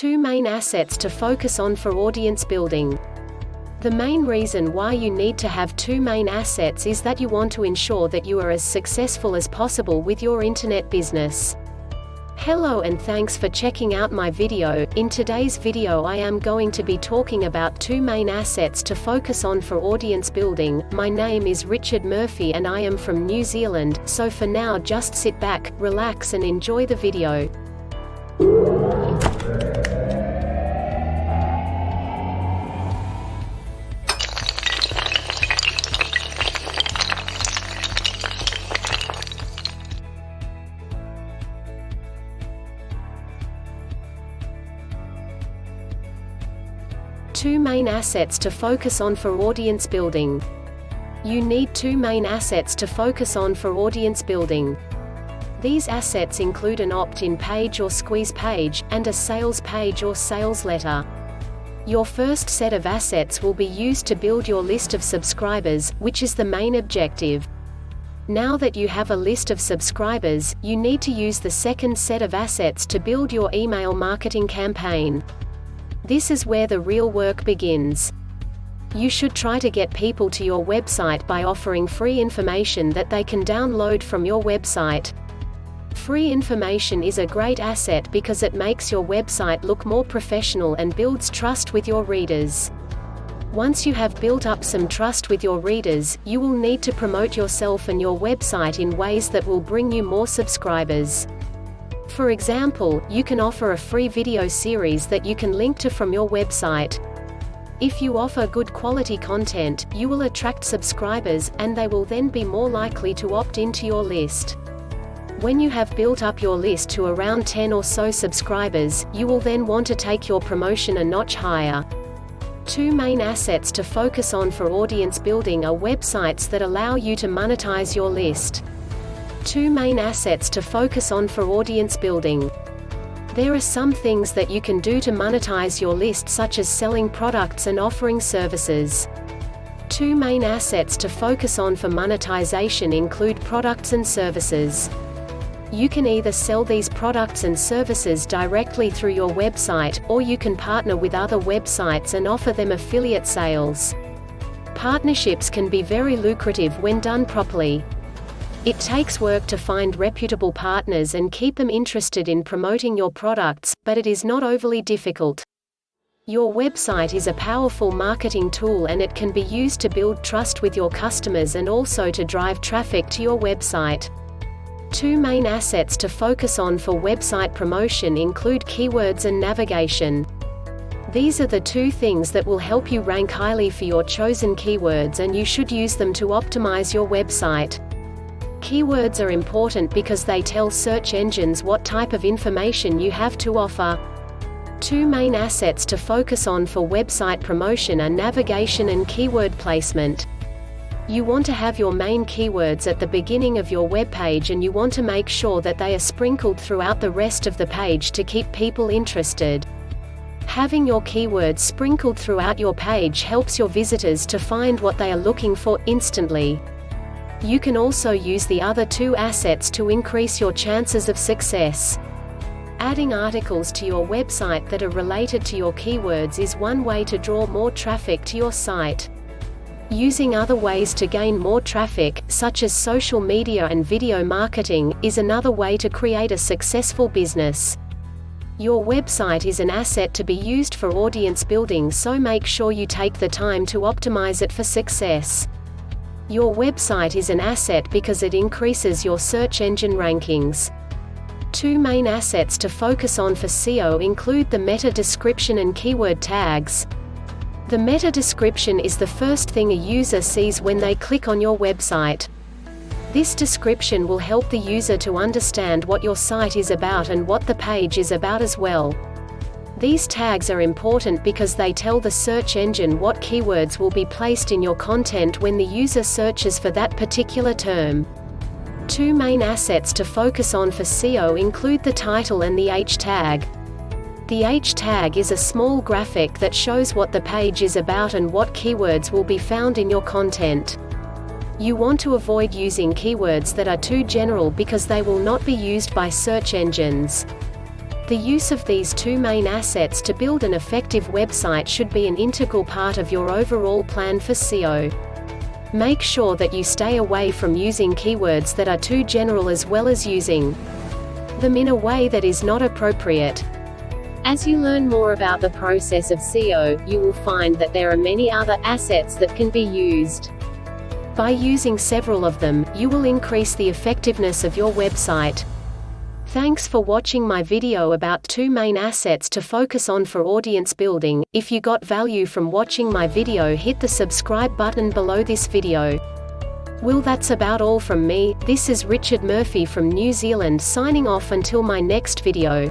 2 main assets to focus on for audience building. The main reason why you need to have 2 main assets is that you want to ensure that you are as successful as possible with your internet business. Hello and thanks for checking out my video. In today's video I am going to be talking about 2 main assets to focus on for audience building. My name is Richard Murphy and I am from New Zealand, so for now just sit back, relax and enjoy the video. Two main assets to focus on for audience building. You need 2 main assets to focus on for audience building. These assets include an opt-in page or squeeze page, and a sales page or sales letter. Your first set of assets will be used to build your list of subscribers, which is the main objective. Now that you have a list of subscribers, you need to use the second set of assets to build your email marketing campaign. This is where the real work begins. You should try to get people to your website by offering free information that they can download from your website. Free information is a great asset because it makes your website look more professional and builds trust with your readers. Once you have built up some trust with your readers, you will need to promote yourself and your website in ways that will bring you more subscribers. For example, you can offer a free video series that you can link to from your website. If you offer good quality content, you will attract subscribers, and they will then be more likely to opt into your list. When you have built up your list to around 10 or so subscribers, you will then want to take your promotion a notch higher. 2 main assets to focus on for audience building are websites that allow you to monetize your list. 2 main assets to focus on for audience building. There are some things that you can do to monetize your list, such as selling products and offering services. 2 main assets to focus on for monetization include products and services. You can either sell these products and services directly through your website, or you can partner with other websites and offer them affiliate sales. Partnerships can be very lucrative when done properly. It takes work to find reputable partners and keep them interested in promoting your products, but it is not overly difficult. Your website is a powerful marketing tool and it can be used to build trust with your customers and also to drive traffic to your website. 2 main assets to focus on for website promotion include keywords and navigation. These are the 2 things that will help you rank highly for your chosen keywords, and you should use them to optimize your website. Keywords are important because they tell search engines what type of information you have to offer. 2 main assets to focus on for website promotion are navigation and keyword placement. You want to have your main keywords at the beginning of your web page, and you want to make sure that they are sprinkled throughout the rest of the page to keep people interested. Having your keywords sprinkled throughout your page helps your visitors to find what they are looking for instantly. You can also use the other 2 assets to increase your chances of success. Adding articles to your website that are related to your keywords is one way to draw more traffic to your site. Using other ways to gain more traffic, such as social media and video marketing, is another way to create a successful business. Your website is an asset to be used for audience building, so make sure you take the time to optimize it for success. Your website is an asset because it increases your search engine rankings. 2 main assets to focus on for SEO include the meta description and keyword tags. The meta description is the first thing a user sees when they click on your website. This description will help the user to understand what your site is about and what the page is about as well. These tags are important because they tell the search engine what keywords will be placed in your content when the user searches for that particular term. 2 main assets to focus on for SEO include the title and the H tag. The H tag is a small graphic that shows what the page is about and what keywords will be found in your content. You want to avoid using keywords that are too general because they will not be used by search engines. The use of these two main assets to build an effective website should be an integral part of your overall plan for SEO. Make sure that you stay away from using keywords that are too general as well as using them in a way that is not appropriate. As you learn more about the process of SEO, you will find that there are many other assets that can be used. By using several of them, you will increase the effectiveness of your website. Thanks for watching my video about two main assets to focus on for audience building. If you got value from watching my video, hit the subscribe button below this video. Well, that's about all from me. This is Richard Murphy from New Zealand signing off until my next video.